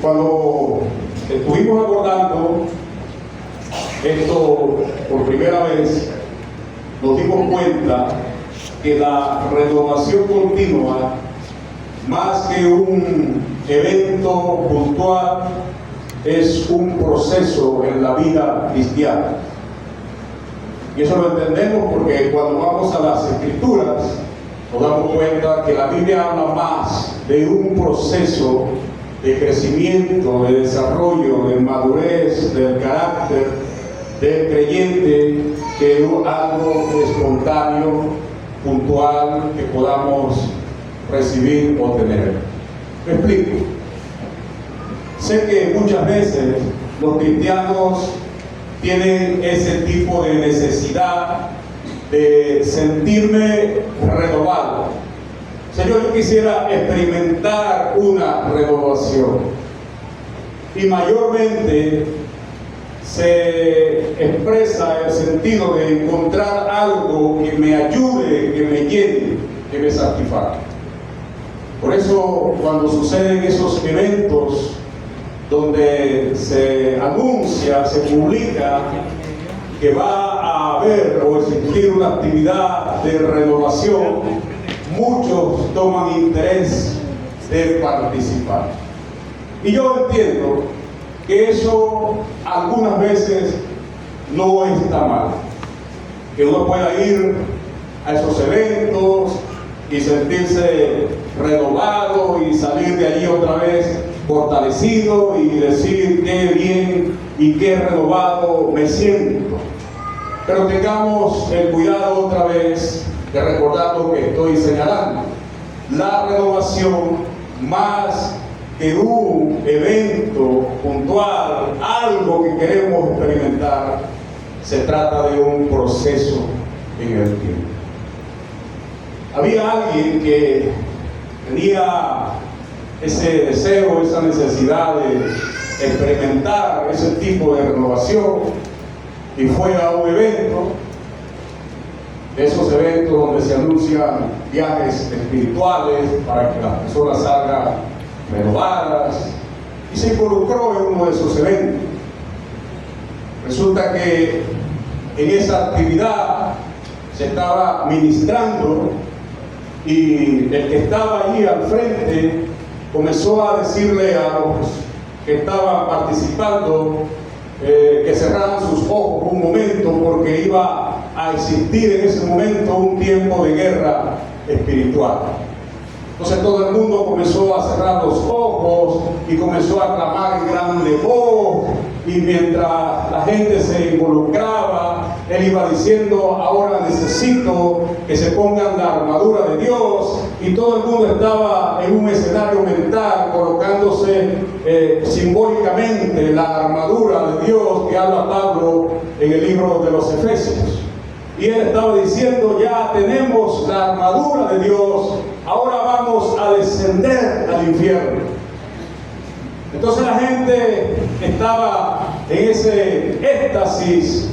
Cuando estuvimos abordando esto por primera vez, nos dimos cuenta que la renovación continua, más que un evento puntual, es un proceso en la vida cristiana. Y eso lo entendemos porque cuando vamos a las Escrituras nos damos cuenta que la Biblia habla más de un proceso de crecimiento, de desarrollo, de madurez del carácter del creyente, que algo espontáneo, puntual, que podamos recibir o tener. Me explico. Sé que muchas veces los cristianos tienen ese tipo de necesidad de sentirme renovado. Señor, yo quisiera experimentar una renovación. Y mayormente se expresa el sentido de encontrar algo que me ayude, que me llene, que me satisfaga. Por eso, cuando suceden esos eventos donde se anuncia, se publica que va a haber o existir una actividad de renovación, muchos toman interés de participar. Y yo entiendo que eso algunas veces no está mal, que uno pueda ir a esos eventos y sentirse renovado y salir de allí otra vez fortalecido y decir qué bien y qué renovado me siento. Pero tengamos el cuidado otra vez de recordar lo que estoy señalando. La renovación, más que un evento puntual, algo que queremos experimentar, se trata de un proceso en el tiempo. Había alguien que tenía ese deseo, esa necesidad de experimentar ese tipo de renovación y fue a un evento, de esos eventos donde se anuncian viajes espirituales para que las personas salgan renovadas, y se involucró en uno de esos eventos. Resulta que en esa actividad se estaba ministrando y el que estaba allí al frente comenzó a decirle a los que estaban participando que cerraran sus ojos un momento, porque iba a existir en ese momento un tiempo de guerra espiritual. Entonces todo el mundo comenzó a cerrar los ojos y comenzó a clamar en grande voz, y mientras la gente se involucraba, él iba diciendo: ahora necesito que se pongan la armadura de Dios, y todo el mundo estaba en un escenario mental colocándose simbólicamente la armadura de Dios que habla Pablo en el libro de los Efesios. Y él estaba diciendo: ya tenemos la armadura de Dios, ahora vamos a descender al infierno. Entonces la gente estaba en ese éxtasis,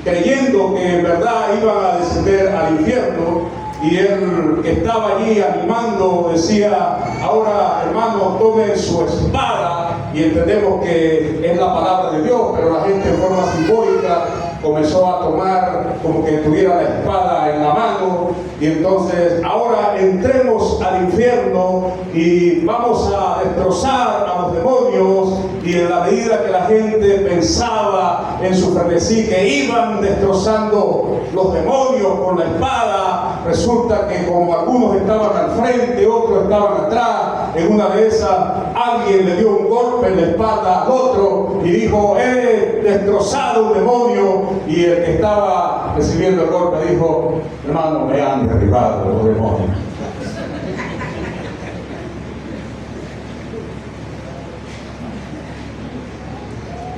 creyendo que en verdad iban a descender al infierno, y él que estaba allí animando decía: ahora hermanos, tomen su espada, y entendemos que es la palabra de Dios, pero la gente en forma simbólica comenzó a tomar como que tuviera la espada en la mano, y entonces ahora entremos al infierno y vamos a destrozar a los demonios. Y en la medida que la gente pensaba en su frenesí que iban destrozando los demonios con la espada, resulta que como algunos estaban al frente, otros estaban atrás, en una de esas alguien le dio un golpe en la espalda al otro y dijo: he destrozado un demonio. Y el que estaba recibiendo el golpe dijo: hermano, me han derribado los demonios.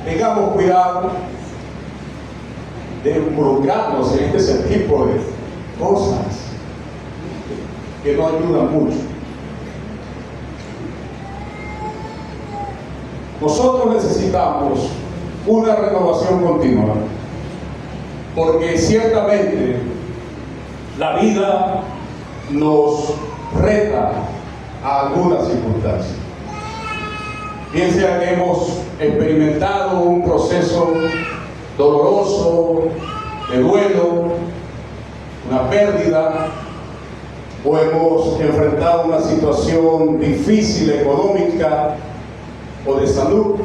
Tengamos cuidado de involucrarnos en ese tipo de cosas que no ayudan mucho. Nosotros necesitamos una renovación continua, porque ciertamente la vida nos reta a algunas circunstancias. bien sea que hemos experimentado un proceso doloroso, de duelo, una pérdida, o hemos enfrentado una situación difícil económica o de salud,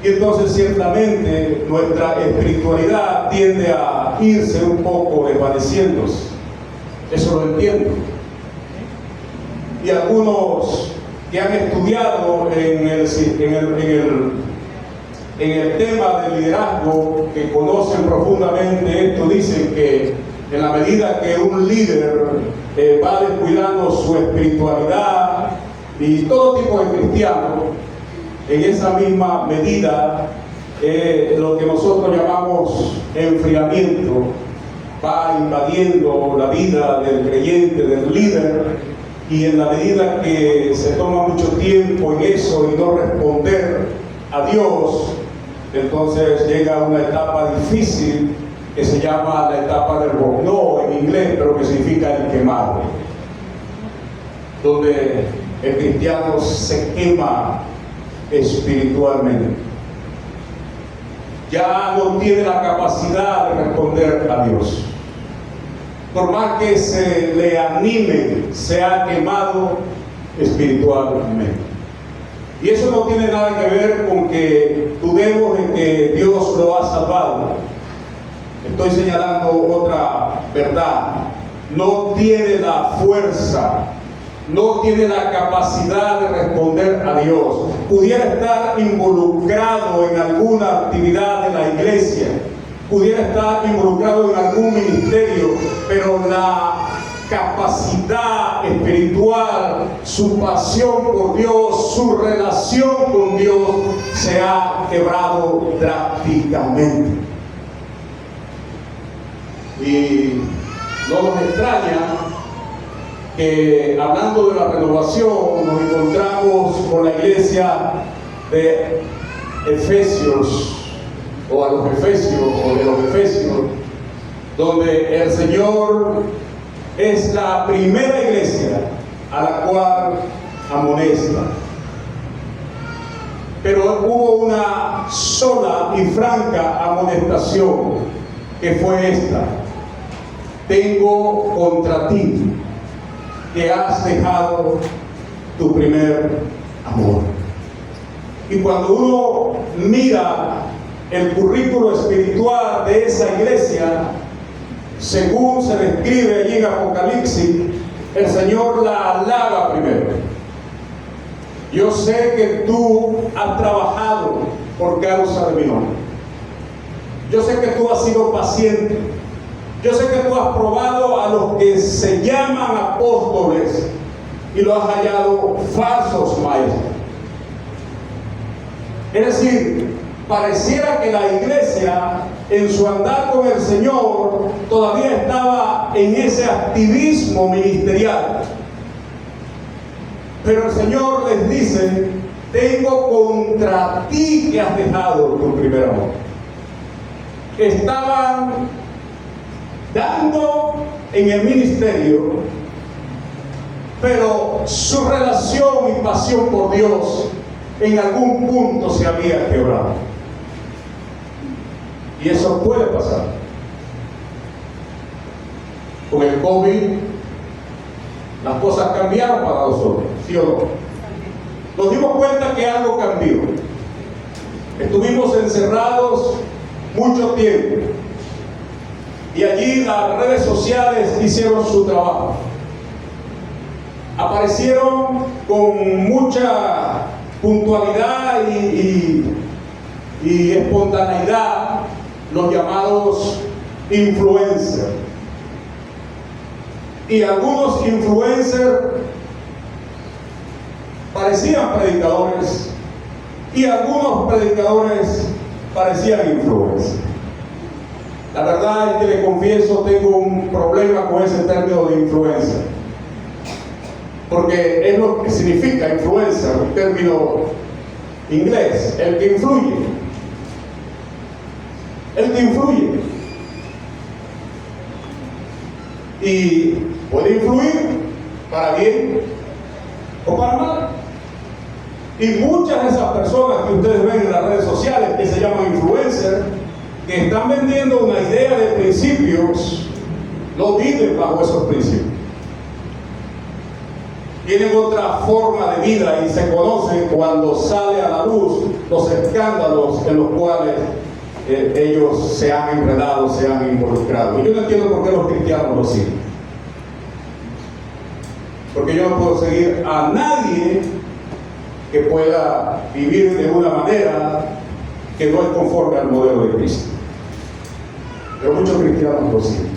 y entonces ciertamente nuestra espiritualidad tiende a irse un poco desvaneciéndose. Eso lo entiendo. Y algunos que han estudiado en el tema del liderazgo, que conocen profundamente esto, dicen que en la medida que un líder va descuidando su espiritualidad, y todo tipo de cristianos, en esa misma medida, lo que nosotros llamamos enfriamiento va invadiendo la vida del creyente, del líder, y en la medida que se toma mucho tiempo en eso y no responder a Dios, entonces llega una etapa difícil que se llama la etapa del bornó en inglés, pero que significa el quemado, donde el cristiano se quema espiritualmente. Ya no tiene la capacidad de responder a Dios. Por más que se le anime, se ha quemado espiritualmente. Y eso no tiene nada que ver con que dudemos de que Dios lo ha salvado. Estoy señalando otra verdad. No tiene la fuerza, no tiene la capacidad de responder a Dios. Pudiera estar involucrado en alguna actividad de la iglesia, pudiera estar involucrado en algún ministerio, pero la capacidad espiritual, su pasión por Dios, su relación con Dios se ha quebrado drásticamente. Y no nos extraña que, hablando de la renovación, nos encontramos con la iglesia de Efesios, o a los Efesios, o de los Efesios, donde el Señor es la primera iglesia a la cual amonesta. Pero hubo una sola y franca amonestación, que fue esta: tengo contra ti que has dejado tu primer amor. Y cuando uno mira el currículo espiritual de esa iglesia, según se describe allí en Apocalipsis, el Señor la alaba primero. Yo sé que tú has trabajado por causa de mi nombre. Yo sé que tú has sido paciente. Yo sé que tú has probado a los que se llaman apóstoles y lo has hallado falsos maestros. Es decir, pareciera que la iglesia, en su andar con el Señor, todavía estaba en ese activismo ministerial. Pero el Señor les dice: tengo contra ti que has dejado tu primer amor. Estaban dando en el ministerio, pero su relación y pasión por Dios en algún punto se había quebrado. Y eso puede pasar. Con el COVID, las cosas cambiaron para nosotros, ¿sí o no? Nos dimos cuenta que algo cambió. Estuvimos encerrados mucho tiempo. Y allí las redes sociales hicieron su trabajo. Aparecieron con mucha puntualidad y espontaneidad los llamados influencers. Y algunos influencers parecían predicadores y algunos predicadores parecían influencers. La verdad es que le confieso, tengo un problema con ese término de influencer, porque es lo que significa influencer, un término inglés, el que influye. El que influye. Y puede influir para bien o para mal. Y muchas de esas personas que ustedes ven en las redes sociales, que se llaman influencers, que están vendiendo una idea de principios, no viven bajo esos principios. Tienen otra forma de vida y se conocen cuando sale a la luz los escándalos en los cuales ellos se han enredado, se han involucrado. Y yo no entiendo por qué los cristianos lo siguen. Porque yo no puedo seguir a nadie que pueda vivir de una manera que no es conforme al modelo de Cristo. Pero muchos cristianos lo siguen.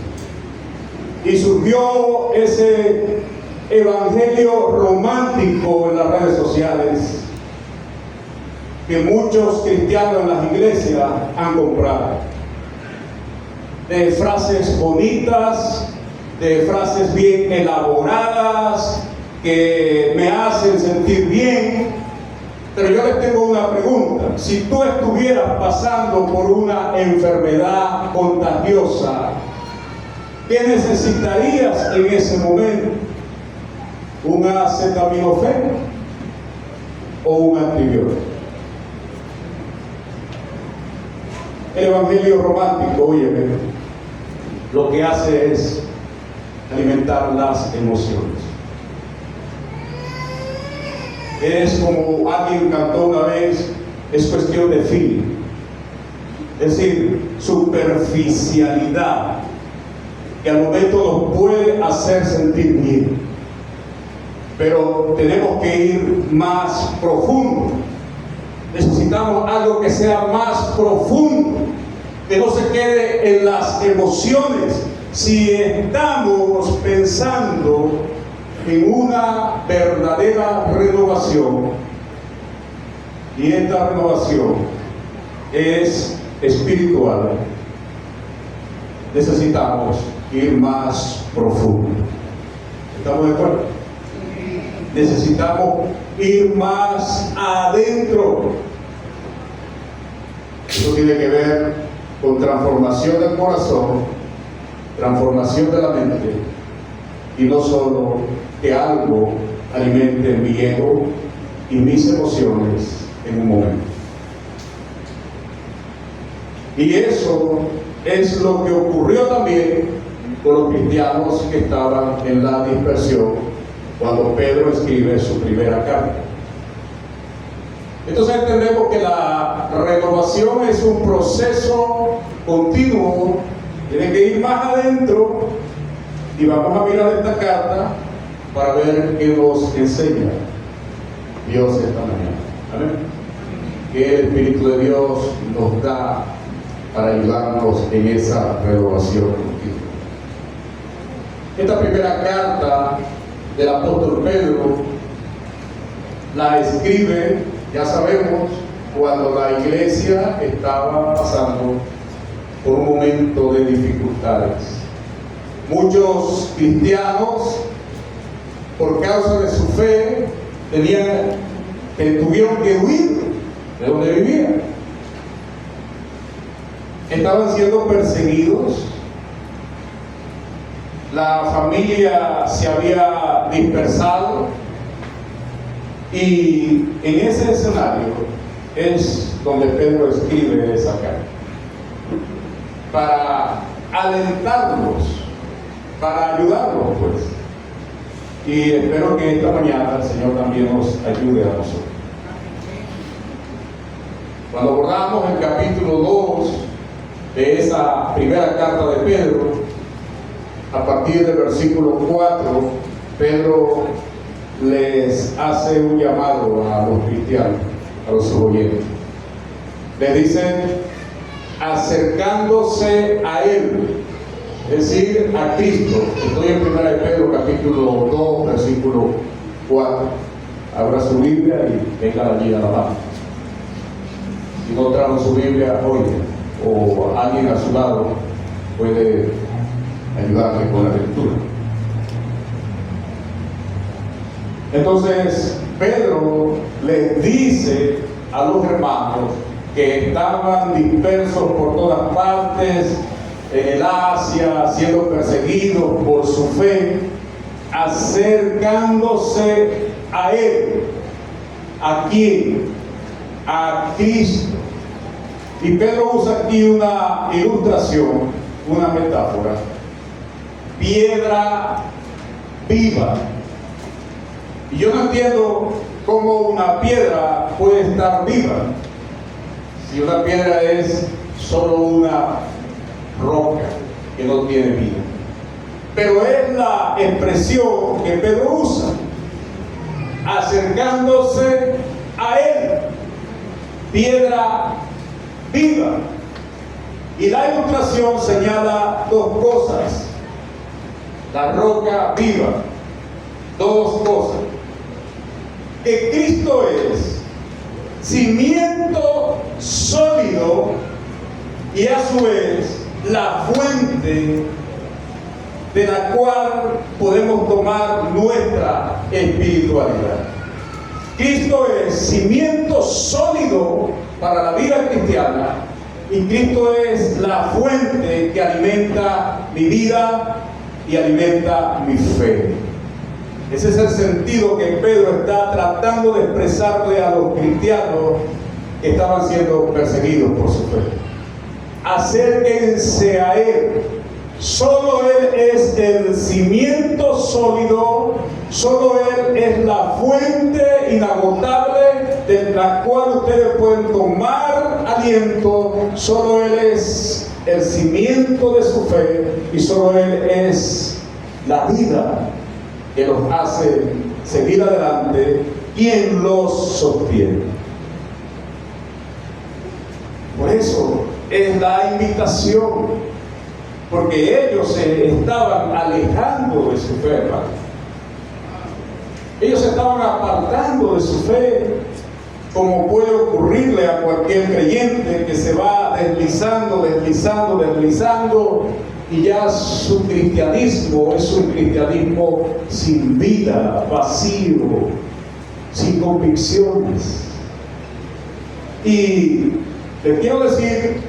Y surgió ese evangelio romántico en las redes sociales que muchos cristianos en las iglesias han comprado. De frases bonitas, de frases bien elaboradas, que me hacen sentir bien. Pero yo les tengo una pregunta. Si tú estuvieras pasando por una enfermedad contagiosa, ¿qué necesitarías en ese momento? ¿Un acetaminofén o un antibiótico? El evangelio romántico, óyeme, lo que hace es alimentar las emociones. Es como alguien cantó una vez, es cuestión de feeling, es decir, superficialidad, que al momento nos puede hacer sentir bien, pero tenemos que ir más profundo. Necesitamos algo que sea más profundo, que no se quede en las emociones. Si estamos pensando en una verdadera renovación, y esta renovación es espiritual, necesitamos ir más profundo. ¿Estamos de acuerdo? Necesitamos ir más adentro. Eso tiene que ver con transformación del corazón, transformación de la mente, y no solo que algo alimente mi ego y mis emociones en un momento. Y eso es lo que ocurrió también con los cristianos que estaban en la dispersión cuando Pedro escribe su primera carta. Entonces entendemos que la renovación es un proceso continuo, tiene que ir más adentro, y vamos a mirar esta carta para ver qué nos enseña Dios esta mañana. Amén. Que el Espíritu de Dios nos da para ayudarnos en esa renovación continua. Esta primera carta del apóstol Pedro la escribe, ya sabemos, cuando la iglesia estaba pasando por un momento de dificultades. Muchos cristianos, por causa de su fe, tuvieron que huir de donde vivían. Estaban siendo perseguidos. La familia se había dispersado, y en ese escenario es donde Pedro escribe esa carta para alentarlos, para ayudarlos, pues. Y espero que esta mañana el Señor también nos ayude a nosotros. Cuando abordamos el capítulo 2 de esa primera carta de Pedro, a partir del versículo 4, Pedro les hace un llamado a los cristianos, a los oyentes. Les dice, acercándose a Él, es decir, a Cristo. Estoy en 1 de Pedro, capítulo 2, versículo 4. Abra su Biblia y venga allí a la mano. Si no trajo su Biblia, oye, o alguien a su lado puede ayudarle con la lectura. Entonces, Pedro les dice a los hermanos que estaban dispersos por todas partes, en el Asia, siendo perseguidos por su fe, acercándose a Él. ¿A quién? A Cristo. Y Pedro usa aquí una ilustración, una metáfora. Piedra viva. Y yo no entiendo cómo una piedra puede estar viva si una piedra es solo una roca que no tiene vida. Pero es la expresión que Pedro usa, acercándose a él, piedra viva. Y la ilustración señala dos cosas: la roca viva, dos cosas: que Cristo es cimiento sólido y a su vez la fuente de la cual podemos tomar nuestra espiritualidad. Cristo es cimiento sólido para la vida cristiana y Cristo es la fuente que alimenta mi vida y alimenta mi fe. Ese es el sentido que Pedro está tratando de expresarle a los cristianos que estaban siendo perseguidos por su fe. Acérquense a Él. Solo Él es el cimiento sólido, solo Él es la fuente inagotable de la cual ustedes pueden tomar aliento, solo Él es el cimiento de su fe y solo Él es la vida que los hace seguir adelante, quien los sostiene. Por eso es la invitación, porque ellos se estaban alejando de su fe, hermano. Ellos se estaban apartando de su fe, como puede ocurrirle a cualquier creyente que se va deslizando, y ya su cristianismo es un cristianismo sin vida, vacío, sin convicciones. Y les quiero decir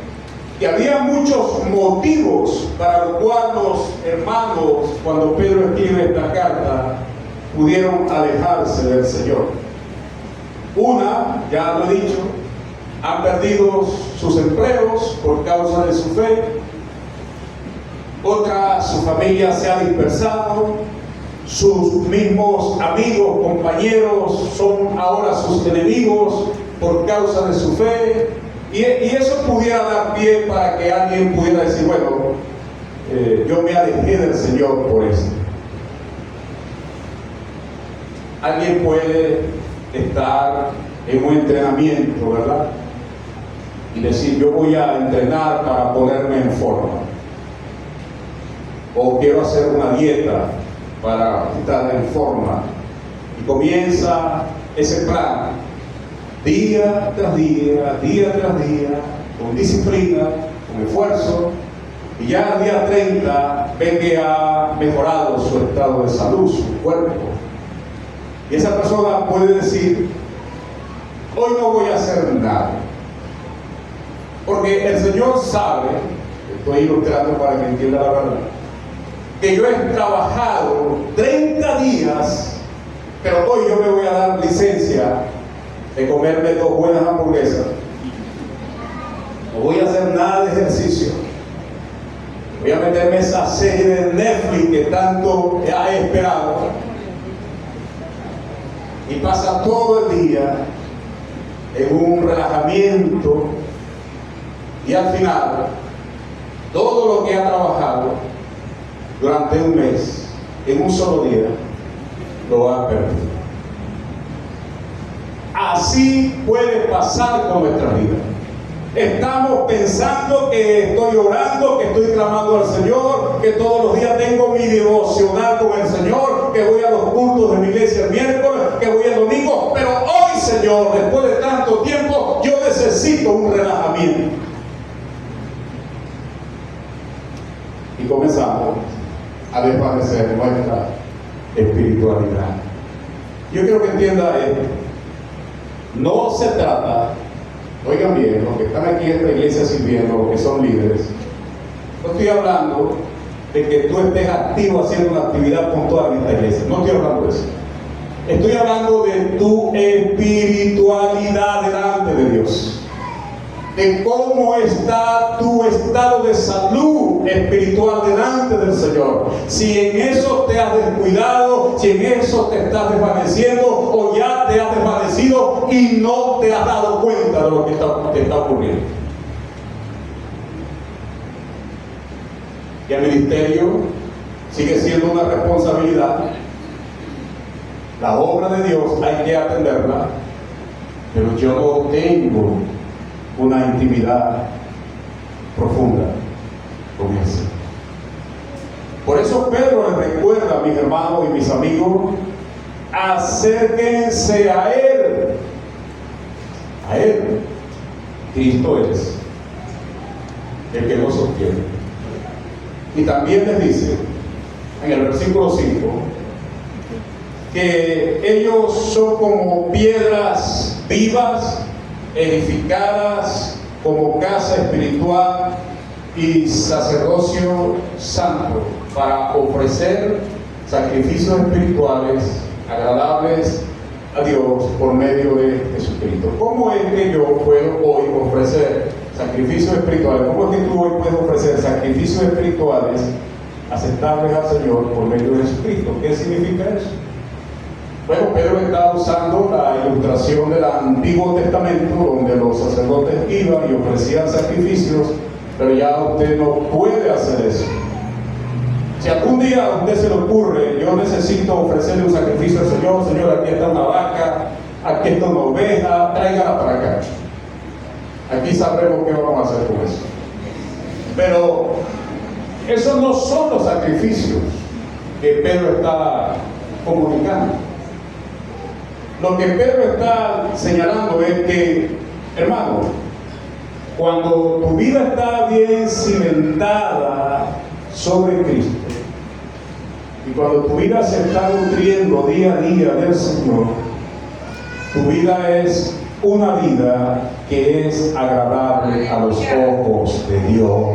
que había muchos motivos para los cuales los hermanos, cuando Pedro escribe esta carta, pudieron alejarse del Señor. Una, ya lo he dicho, han perdido sus empleos por causa de su fe. Otra, su familia se ha dispersado. Sus mismos amigos, compañeros, son ahora sus enemigos por causa de su fe. Y eso pudiera dar pie para que alguien pudiera decir, bueno, yo me alejé del Señor por eso. Alguien puede estar en un entrenamiento, ¿verdad? Y decir, yo voy a entrenar para ponerme en forma. O quiero hacer una dieta para estar en forma. Y comienza ese plan, día tras día, con disciplina, con esfuerzo, y ya al día 30 ve que ha mejorado su estado de salud, su cuerpo. Y esa persona puede decir, hoy no voy a hacer nada, porque el Señor sabe, estoy ilustrando para que entienda la verdad, que yo he trabajado 30 días, pero hoy yo me voy a dar licencia de comerme 2 buenas hamburguesas. No voy a hacer nada de ejercicio. Voy a meterme esa serie de Netflix que tanto he esperado. Y pasa todo el día en un relajamiento. Y al final, todo lo que ha trabajado durante un mes, en un solo día, lo ha perdido. Así puede pasar con nuestra vida. Estamos pensando que estoy orando, que estoy clamando al Señor, que todos los días tengo mi devocional con el Señor, que voy a los cultos de mi iglesia el miércoles, que voy el domingo, pero hoy, Señor, después de tanto tiempo, yo necesito un relajamiento. Y comenzamos a desvanecer nuestra espiritualidad. Yo quiero que entienda esto. No se trata, oigan bien, los que están aquí en esta iglesia sirviendo, los que son líderes, no estoy hablando de que tú estés activo haciendo una actividad puntual en esta iglesia, no estoy hablando de eso. Estoy hablando de tu espiritualidad delante de Dios. De cómo está tu estado de salud espiritual delante del Señor. Si en eso te has descuidado, si en eso te estás desvaneciendo o ya te has desvanecido y no te has dado cuenta de lo que te está ocurriendo. Y el ministerio sigue siendo una responsabilidad. La obra de Dios hay que atenderla, pero yo no tengo una intimidad profunda con el Señor. Por eso Pedro les recuerda a mis hermanos y mis amigos: acérquense a Él. A Él. Cristo es el que nos sostiene. Y también les dice en el versículo 5 que ellos son como piedras vivas, edificadas como casa espiritual y sacerdocio santo, para ofrecer sacrificios espirituales agradables a Dios por medio de Jesucristo. ¿Cómo es que yo puedo hoy ofrecer sacrificios espirituales? ¿Cómo es que tú hoy puedes ofrecer sacrificios espirituales aceptables al Señor por medio de Jesucristo? ¿Qué significa eso? Bueno, Pedro está usando la ilustración del Antiguo Testamento, donde los sacerdotes iban y ofrecían sacrificios, pero ya usted no puede hacer eso. Si algún día a usted se le ocurre: yo necesito ofrecerle un sacrificio al Señor, Señor, aquí está una vaca, aquí está una oveja, tráigala para acá. Aquí sabremos qué vamos a hacer con eso. Pero esos no son los sacrificios que Pedro está comunicando. Lo que Pedro está señalando es que, hermano, cuando tu vida está bien cimentada sobre Cristo, y cuando tu vida se está nutriendo día a día del Señor, tu vida es una vida que es agradable a los ojos de Dios.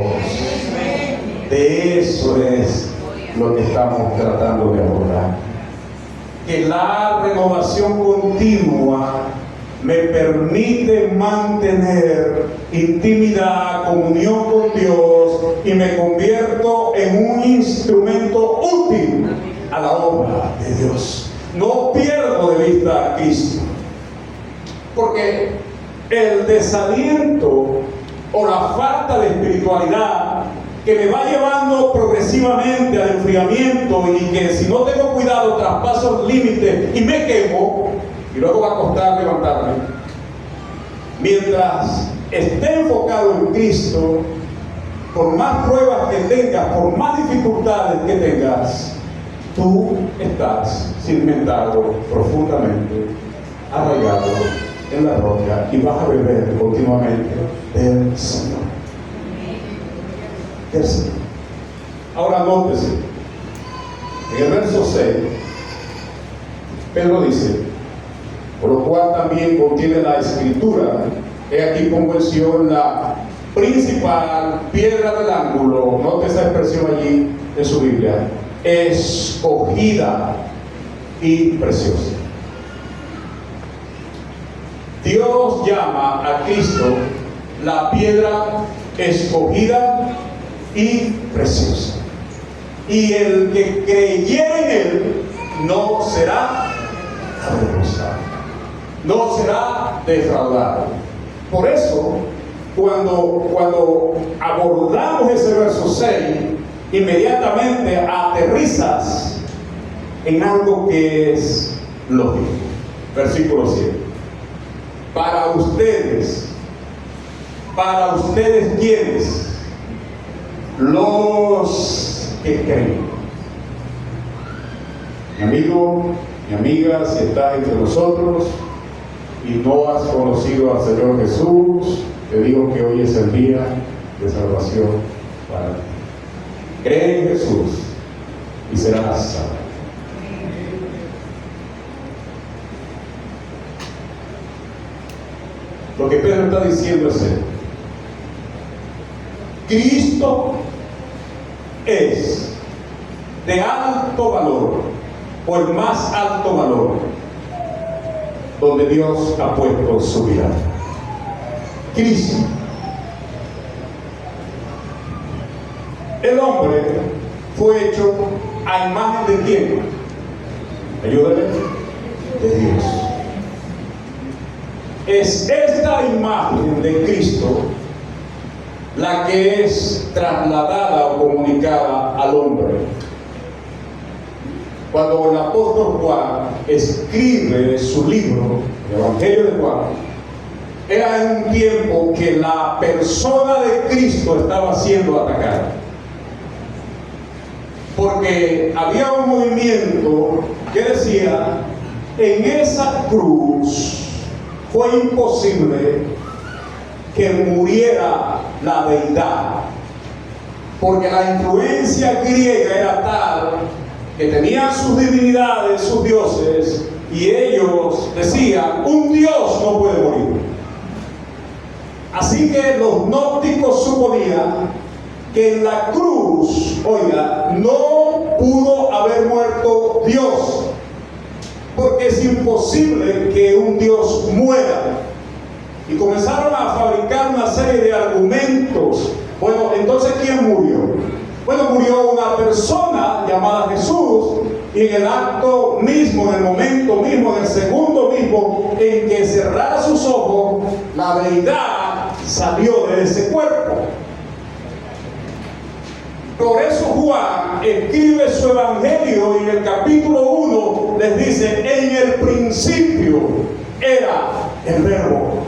De eso es lo que estamos tratando de abordar. Que la renovación continua me permite mantener intimidad, comunión con Dios, y me convierto en un instrumento útil a la obra de Dios. No pierdo de vista a Cristo, porque el desaliento o la falta de espiritualidad que me va llevando progresivamente al enfriamiento, y que si no tengo cuidado traspaso el límite y me quemo, y luego va a costar levantarme. Mientras esté enfocado en Cristo, por más pruebas que tengas, por más dificultades que tengas, tú estás cimentado profundamente, arraigado en la roca, y vas a beber continuamente del Señor. Ahora nótese, en el verso 6, Pedro dice: por lo cual también contiene la Escritura, he aquí pongo en Sion la principal piedra del ángulo. Note esa expresión allí en su Biblia: escogida y preciosa. Dios llama a Cristo la piedra escogida y preciosa, y el que creyere en Él no será avergonzado, no será defraudado. Por eso, cuando abordamos ese verso 6, inmediatamente aterrizas en algo que es lógico. Versículo 7. Para ustedes ¿quiénes? Los que creen. Mi amigo, mi amiga, si estás entre nosotros y no has conocido al Señor Jesús, te digo que hoy es el día de salvación para ti. Cree en Jesús y serás salvo. Lo que Pedro está diciendo es esto: Cristo es de alto valor, o el más alto valor, donde Dios ha puesto su mirada. Cristo. El hombre fue hecho a imagen de ¿quién? Ayúdame. De Dios. Es esta imagen de Cristo la que es trasladada o comunicada al hombre. Cuando el apóstol Juan escribe su libro, el Evangelio de Juan, era en un tiempo que la persona de Cristo estaba siendo atacada. Porque había un movimiento que decía, en esa cruz fue imposible que muriera la deidad, porque la influencia griega era tal que tenían sus divinidades, sus dioses, y ellos decían, un dios no puede morir. Así que los gnósticos suponían que en la cruz, oiga, no pudo haber muerto Dios, porque es imposible que un Dios muera. Y comenzaron a fabricar una serie de argumentos. Bueno, entonces ¿quién murió? Bueno, murió una persona llamada Jesús, y en el acto mismo, en el momento mismo, en el segundo mismo en que cerrara sus ojos, la deidad salió de ese cuerpo. Por eso Juan escribe su evangelio y en el capítulo 1 les dice, en el principio era el verbo.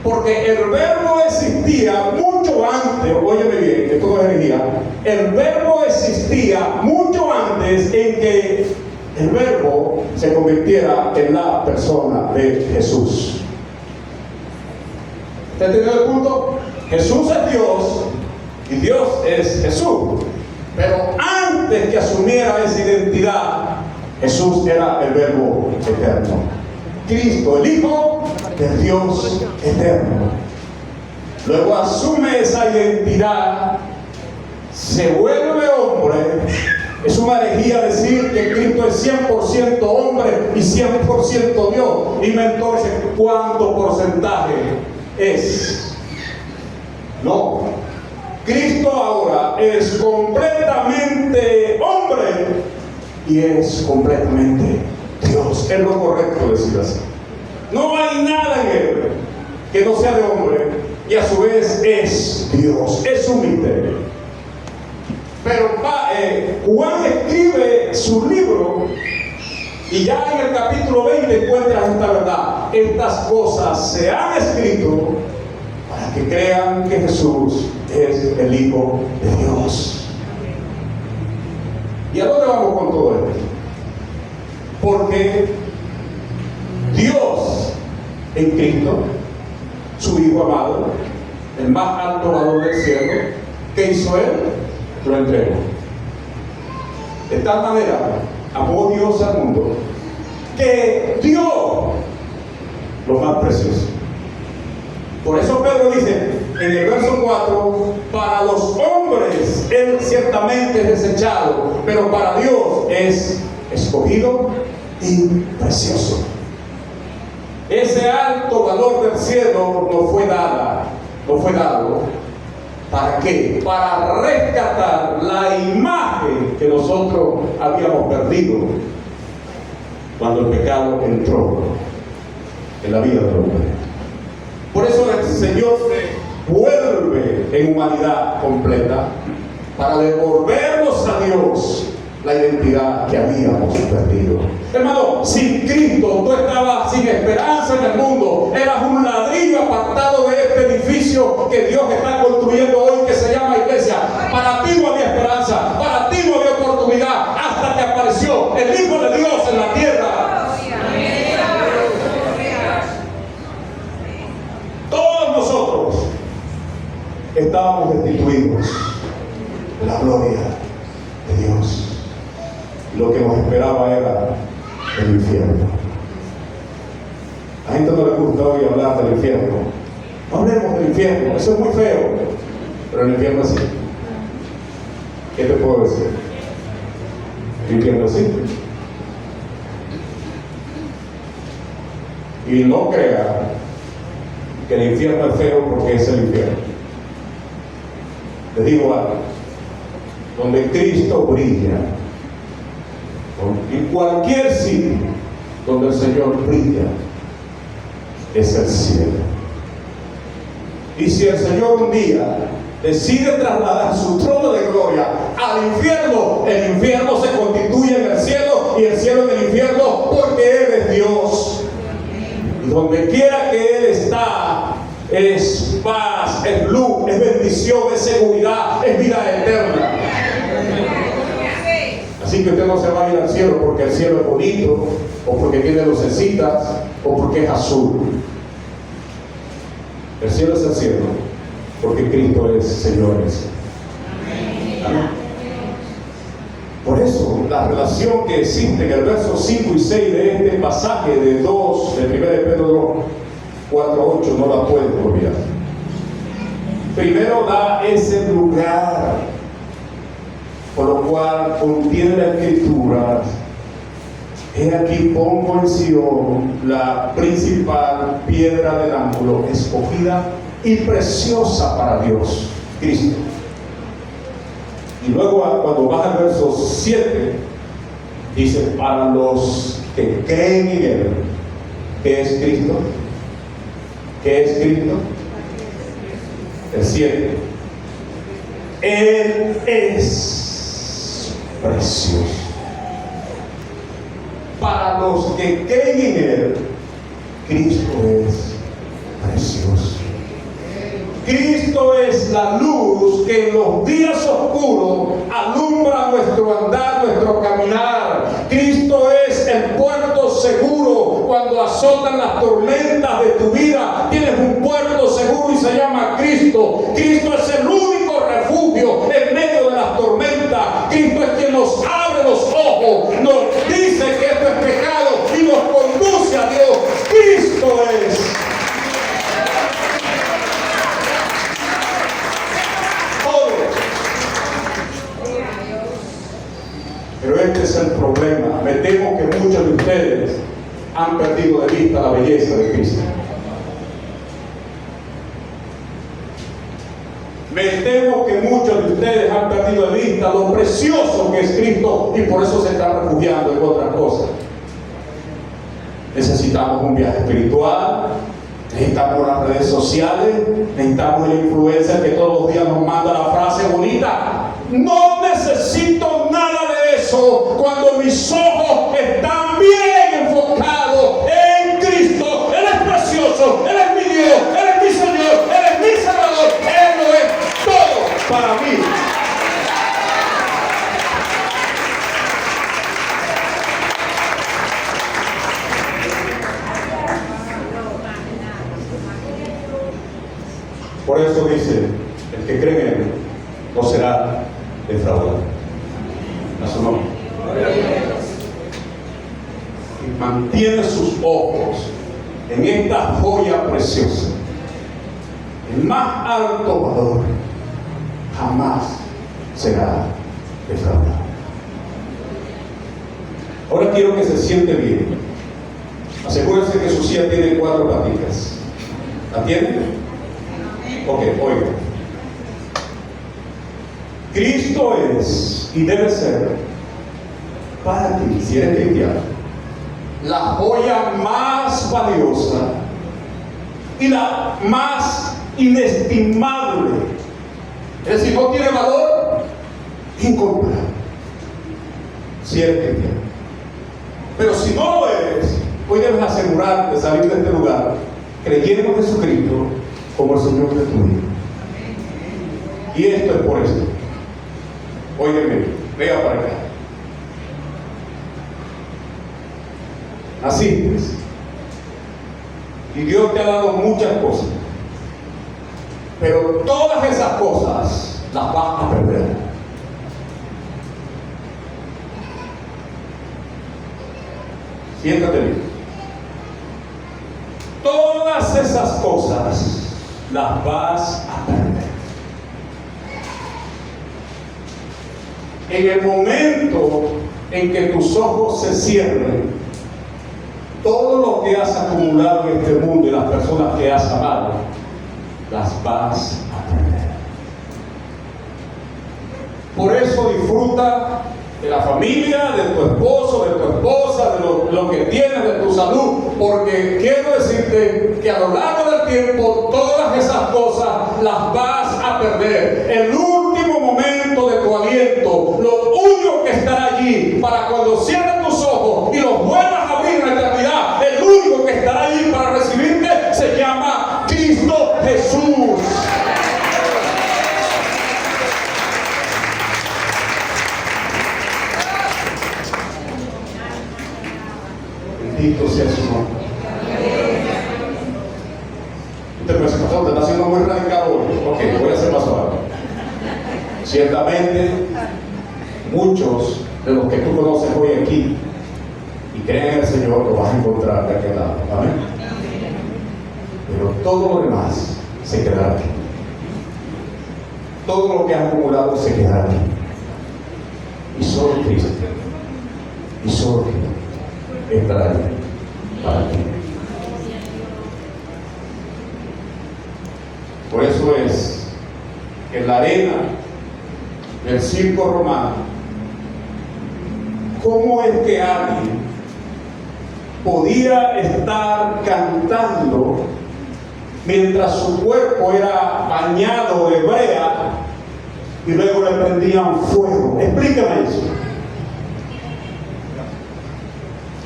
Porque el verbo existía mucho antes, óyeme bien, esto no es herejía, el verbo existía mucho antes en que el verbo se convirtiera en la persona de Jesús. ¿Está entendiendo el punto? Jesús es Dios y Dios es Jesús. Pero antes que asumiera esa identidad, Jesús era el verbo eterno. Cristo, el Hijo del Dios eterno. Luego asume esa identidad, se vuelve hombre. Es una herejía decir que Cristo es 100% hombre y 100% Dios. Dime entonces cuánto porcentaje es. No. Cristo ahora es completamente hombre y es completamente Dios. Es lo correcto decir así. No hay nada en él que no sea de hombre y a su vez es Dios, es un misterio. Pero Juan escribe su libro y ya en el capítulo 20 encuentras esta verdad. Estas cosas se han escrito para que crean que Jesús es el Hijo de Dios. ¿Y a dónde vamos con todo esto? Porque Dios en Cristo, su Hijo amado, el más alto valor del cielo, ¿qué hizo Él? Lo entregó. De tal manera amó Dios al mundo que dio lo más precioso. Por eso Pedro dice en el verso 4, para los hombres Él ciertamente es desechado, pero para Dios es escogido y precioso. Ese alto valor del cielo nos fue dado. ¿Para qué? Para rescatar la imagen que nosotros habíamos perdido cuando el pecado entró en la vida del hombre. Por eso el Señor se vuelve en humanidad completa para devolvernos a Dios la identidad que habíamos perdido. Hermano, sin Cristo tú estabas sin esperanza en el mundo. Eras un ladrillo apartado de este edificio que Dios está construyendo hoy, que se llama iglesia. Para ti no había esperanza, para ti no había oportunidad, hasta que apareció el Hijo de Dios en la tierra. Todos nosotros estábamos destituidos de la gloria de Dios. Lo que nos esperaba era el infierno. A la gente no le gusta hoy hablar del infierno. No hablemos del infierno, eso es muy feo. Pero el infierno sí. ¿Qué te puedo decir? El infierno sí. Y no crea que el infierno es feo porque es el infierno. Les digo algo, donde Cristo brilla, en cualquier sitio donde el Señor brilla, es el cielo. Y si el Señor un día decide trasladar su trono de gloria al infierno, el infierno se constituye en el cielo y el cielo en el infierno, porque Él es Dios. Y donde quiera que Él está, es paz, es luz, es bendición, es seguridad, es vida eterna. Así que usted no se va a ir al cielo porque el cielo es bonito, o porque tiene lucecitas, o porque es azul. El cielo es el cielo, porque Cristo es Señor del cielo. Amén. Por eso, la relación que existe en el verso 5 y 6 de este pasaje de 1 Pedro 4:8 no la pueden olvidar. Primero da ese lugar, por lo cual contiene la Escritura: he aquí pongo en Sion la principal piedra del ángulo, escogida y preciosa para Dios, Cristo. Y luego cuando baja al verso 7, dice: para los que creen en Él. ¿Qué es Cristo? ¿Qué es Cristo? El 7. Él es precioso. Para los que creen en Él, Cristo es precioso. Cristo es la luz que en los días oscuros alumbra nuestro andar, nuestro caminar. Cristo es el puerto seguro cuando azotan las tormentas de tu vida. Tienes un puerto seguro y se llama Cristo. Cristo es el único refugio en medio de las tormentas. Cristo es quien nos abre los ojos, nos dice que esto es pecado y nos conduce a Dios. Cristo es. Pero este es el problema. Me temo que muchos de ustedes han perdido de vista la belleza de Cristo. Me temo que muchos de ustedes han perdido de vista lo precioso que es Cristo y por eso se están refugiando en otras cosas. Necesitamos un viaje espiritual, necesitamos las redes sociales, necesitamos el influencer que todos los días nos manda la frase bonita. No necesito nada de eso cuando mis ojos están bien enfocados en Cristo. Él es precioso, Él es mi Dios, Él es mi Señor, Él es mi Salvador, Él lo es todo para mí. Por eso dice, el que cree en Él no será defraudado. A su nombre. Y mantiene sus ojos en esta joya preciosa, el más alto valor, jamás será defraudado. Ahora quiero que se siente bien. Asegúrense que su silla tiene 4 patitas. ¿La tiene? Ok, oiga. Cristo es y debe ser para ti, si eres cristiano, la joya más valiosa y la más inestimable. Es decir, no tiene valor incomparable si eres cristiano. Pero si no lo eres, hoy debes asegurarte de salir de este lugar creyendo en Jesucristo como el Señor de tu vida. Y esto es por esto. Óigame, vea para acá. Naciste y Dios te ha dado muchas cosas, pero todas esas cosas las vas a perder. Siéntate bien. Todas esas cosas las vas a perder. En el momento en que tus ojos se cierren todo lo que has acumulado en este mundo y las personas que has amado, las vas a perder. Por eso disfruta de la familia, de tu esposo, de tu esposa, de lo que tienes, de tu salud, porque quiero decirte que a lo largo del tiempo todas esas cosas las vas a perder. El último momento de tu aliento, lo único que estará allí para cuando cierres tus ojos y los vuelvas a abrir en la eternidad, el único que estará allí para recibirte se llama Cristo Jesús. Bendito sea su nombre. Usted me dice, pastor, te está haciendo muy radical hoy. Ok, voy a ser más suave. Ciertamente, muchos de los que tú conoces hoy aquí y creen en el Señor, lo vas a encontrar de aquel lado. Amén. Pero todo lo demás se quedará aquí. Todo lo que has acumulado se quedará aquí. Y solo Cristo. Y solo Cristo estará allí para ti. Por eso es que en la arena del circo romano, ¿cómo es que alguien podía estar cantando mientras su cuerpo era bañado de brea y luego le prendían fuego? Explícame eso.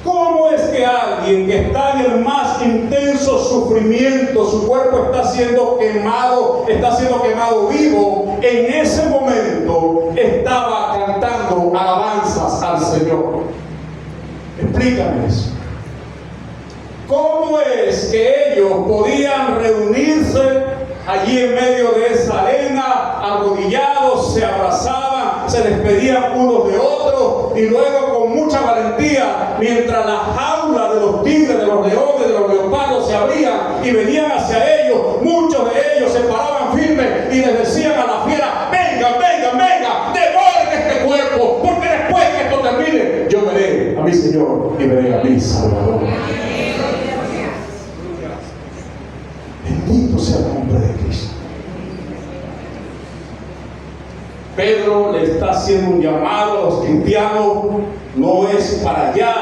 ¿Cómo es que alguien que está en el más intenso sufrimiento, su cuerpo está siendo quemado vivo, en ese momento estaba cantando alabanzas al Señor? Explícame eso. ¿Cómo es que ellos podían reunirse allí en medio de esa arena, arrodillados, se abrazaban, se despedían unos de otros y luego con mucha valentía, mientras las jaulas de los tigres, de los leones, de los leopardos se abrían y venían hacia ellos, muchos de ellos se paraban firmes y les decían a la fiera: venga, venga, venga, devoren este cuerpo, porque después que esto termine, yo veré a mi Señor y veré a mi Salvador. Bendito sea el nombre de Cristo. Pedro le está haciendo un llamado a los cristianos. No es para allá,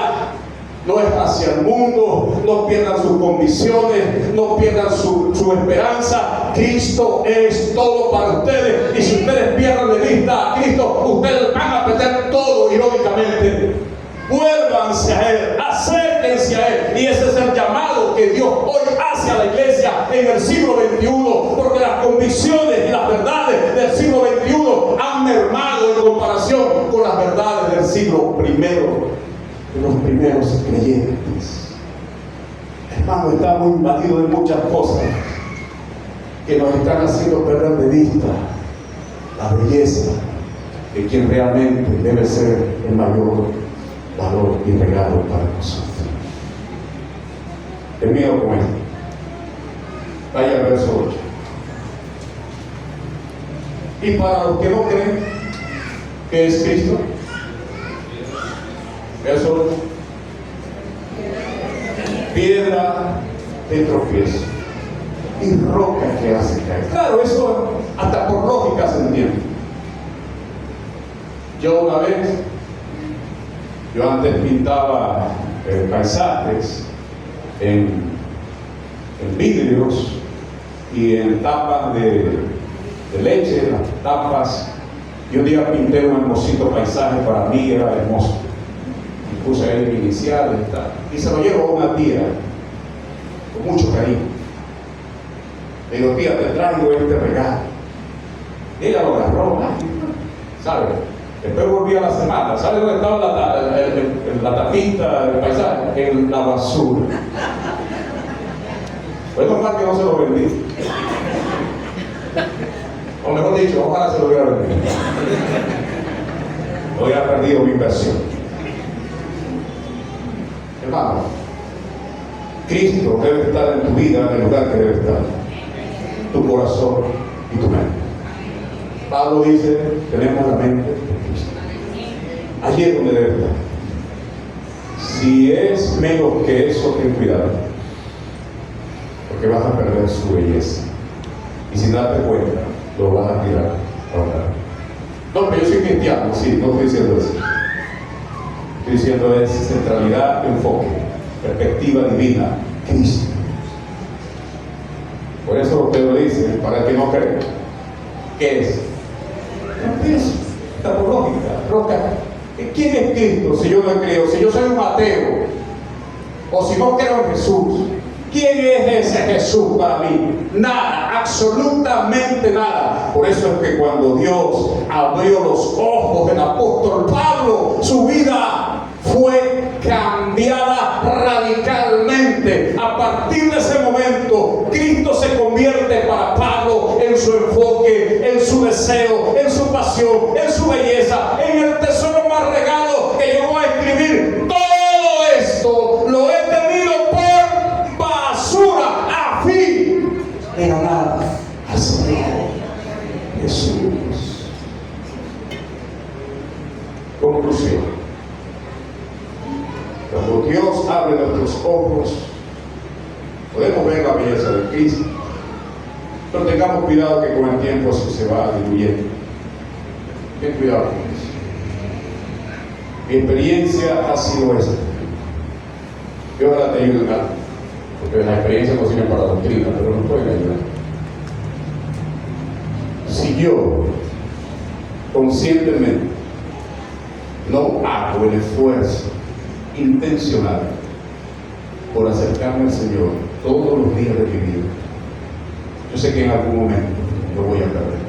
no es hacia el mundo. No pierdan sus convicciones, no pierdan su esperanza. Cristo es todo para ustedes, y si ustedes pierden de vista a Cristo, ustedes van a perder todo, irónicamente. Vuélvanse a Él, acérquense a Él, y ese es el llamado que Dios hoy hace a la iglesia en el siglo XXI, porque las convicciones y las verdades del siglo XXI han mermado en comparación con las verdades del siglo I, de los primeros creyentes. Hermano, estamos invadidos de muchas cosas que nos están haciendo perder de vista la belleza de quien realmente debe ser el mayor valor y regalo para nosotros. Termino con esto. Vaya al verso 8. Y para los que no creen que es Cristo, verso 8, piedra de tropiezo y roca que hace caer. Claro, eso hasta por lógica se entiende. Yo antes pintaba paisajes en vidrios y en tapas de leche, las tapas. Y un día pinté un hermosito paisaje, para mí era hermoso. Y puse ahí mi inicial y se lo llevo a una tía con mucho cariño. Le digo: tía, te traigo este regalo. Y ella lo agarró, ¿sabe? Después volví a la semana. ¿Sabe dónde estaba la tapita del paisaje? En la basura. Pues normal que no se lo vendí. O mejor dicho, ojalá se lo hubiera vendido. No hubiera perdido mi inversión. Hermano, Cristo debe estar en tu vida, en el lugar que debe estar. Tu corazón y tu mente. Pablo dice: tenemos la mente de Cristo. Allí es donde debe estar. Si es menos que eso, ten cuidado, porque vas a perder su belleza. Y sin darte cuenta, lo vas a tirar a votar. No, pero yo soy cristiano, sí, no estoy diciendo eso. Estoy diciendo es centralidad, enfoque, perspectiva divina, Cristo. Por eso Pedro dice, para el que no cree, ¿qué es? Empiezo, tapológica, roca. ¿Quién es Cristo si yo no creo? Si yo soy un ateo, o si no creo en Jesús, ¿quién es ese Jesús para mí? Nada, absolutamente nada. Por eso es que cuando Dios abrió los ojos del apóstol Pablo, su vida fue cambiada radicalmente. A partir de ese momento, Cristo se convierte para Pablo en su enfoque, en su deseo, en su pasión, en su belleza, en el tesoro más regalo que yo voy a escribir. Todo esto lo he tenido por basura a fin de ganar al Señor Jesús. Conclusión. Cuando Dios abre nuestros ojos, podemos ver la belleza de Cristo, pero tengamos cuidado que con el tiempo eso se va diluyendo. Ten cuidado con eso. Mi experiencia ha sido esta. Yo ahora te ayudo en algo, porque las experiencias no sirven para la doctrina, pero nos pueden ayudar. Si yo conscientemente no hago el esfuerzo intencional por acercarme al Señor todos los días de mi vida, yo sé que en algún momento lo voy a perder.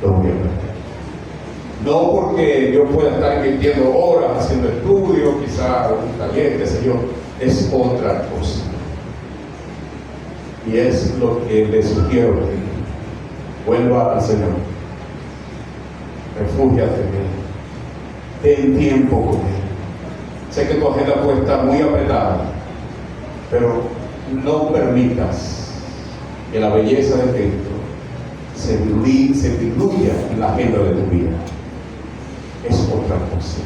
Lo voy a perder. No porque yo pueda estar invirtiendo horas haciendo estudios, quizás un taller, qué sé yo, es otra cosa. Y es lo que le sugiero: vuelva al Señor, refúgiate en Él, ten tiempo con Él. Sé que tu agenda puede estar muy apretada, pero no permitas que la belleza de Cristo se diluya en la agenda de tu vida. Es otra cosa.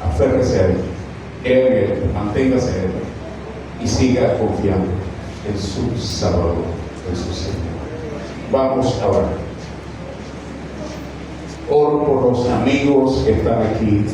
Aférrese a Él, crea en Él, manténgase en Él y siga confiando en su Salvador, en su Señor. Vamos a orar. Oro por los amigos que están aquí.